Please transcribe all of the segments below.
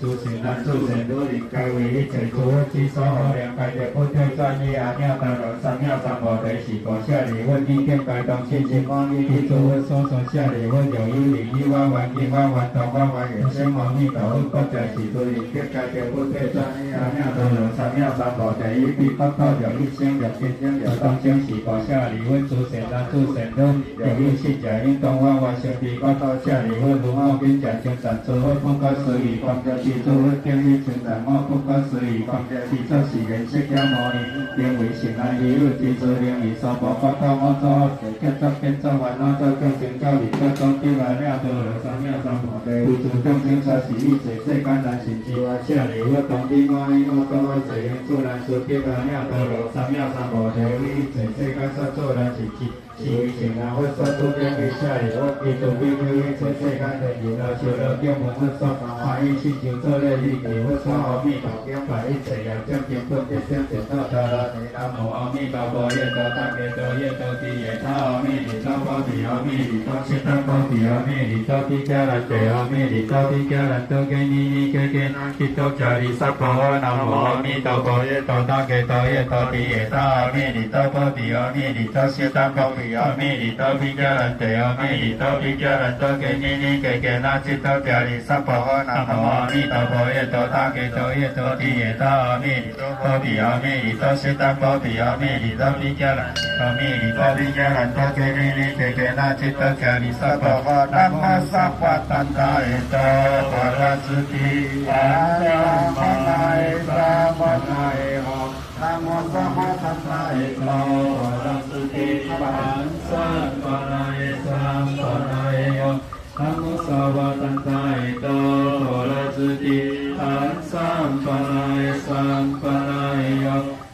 诸神难诸神如理该为一切诸其所好良该的不退转意阿妙当罗三妙三宝的是果下里问一天该当信心光一地诸所所下里问有一领一万万一万万到万万元先王一导不在是诸理天该的不退转意阿妙当罗三妙三宝的一地高高有一千有天天有当将是果下里问诸神难诸神如有一信假应当万万兄弟高高下里问如傲边假精神诸会碰高所以光着地诸会天地成长我不可思议光着地这是人释迦牟尼因为神来一路地诸灵以所报发到我做结作变作完我做更成教理各种地来了多了三妙三宝的无主众生才是一切世间难行之外下里我当地我因我各位这样自然是地来了多了三妙三宝的一切世间所做难行之是为神来我所做变为下里我基督为一切世间的人了求了叫我们所欢喜心就做了一给我所阿弥陀经把一切要将经分别相解到他了南无阿弥陀佛耶多大耶多耶多地耶他阿弥陀佛地阿弥陀佛悉达多地阿弥陀佛地迦兰地阿弥陀佛地迦兰多给你给那基督迦利萨婆南无阿弥陀佛耶多大耶多耶多地耶他阿弥陀佛地阿弥陀佛悉达多地阿弥陀佛地迦兰地阿弥陀佛地迦兰多给你给那基督迦利萨婆南无阿弥陀佛耶多大耶多耶多地耶他阿弥陀佛地阿弥陀佛悉达多地阿弥陀佛地迦兰阿弥陀佛地迦兰多给你给那基督迦利萨婆南无萨婆ตันตาเอโตปะระสุติอายัมปะนาเอสะปะนาเอโหนะโมสัมมาสัมพุทธาเอโตปะระสุติปันสัมปะนาเอสะปะนาเอโหนะโมสาวะตันตาเอโตปะระสุติปันสัมปะนาเอสะปะนาเอโห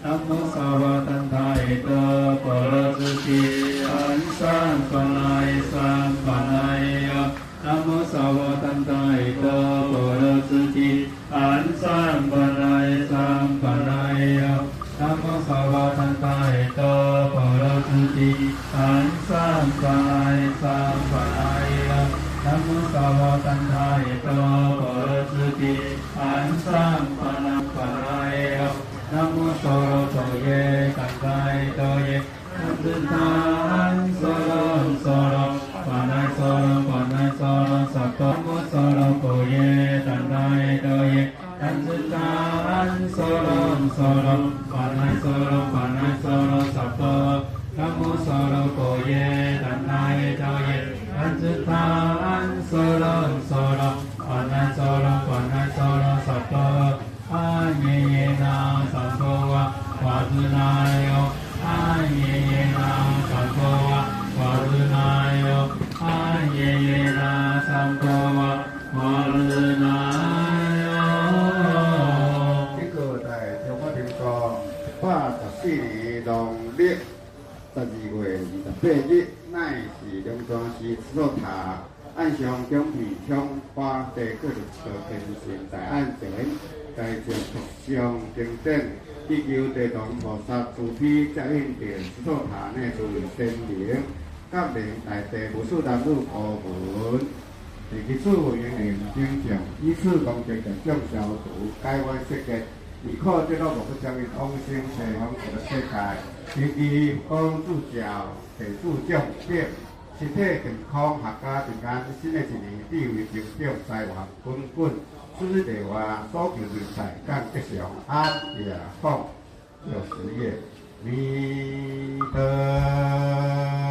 นะโมสาวะตันตาเอโตปะระสุติปันสัมปะนาเอสะปะนาเอโหนะโมสาวะตันตาเอโตปะระสุติอันสัมปะนาเอสัมปะนาเอโหนะโมสาวะตันตาเอโตปะระสุติอันสัมปะนาเอสัมปะนาเอโหนะโมสาวะตันตาเอโตปะระสุติอันสัมปะนาปะนาเอโหนะโมโสโรโตเยกันตาเอโตเยอันตุตาอันโสโรโสโรปะนาโสโรปะนาโสโรสัพพะโมโสโรโกเยตันตาเอโตเยอันตุตาอันโสโรโสโรปะนาโสโรปะนาโสโรสัพพะโมโสโรโกเยตันตาเอโตเยอันตุตาอันโสโรโสโรปะนาโสโรปะนาโสโรสัพพะอาเยเยนะสัมโฆวะวะตุนายโยอาเยเยนะสัมโฆวะวะตุนายโยอาเยเยนะสัมโฆวะวะตุนายโย这个在中华民国84年农历12月28日乃是龙庄市所塔按上奖品向花地各地所天神大安全大众福上经典地球地堂菩萨主体接应着所塔内诸神灵甲灵大地无数男女高文第几次委员会经常依次公正的将消除解决世界以靠这个无将因往生西方的世界以及帮助教提出重点身体健康合家平安新的一年地位成长才华滚滚此地话所求人才更吉祥安也放有事业弥陀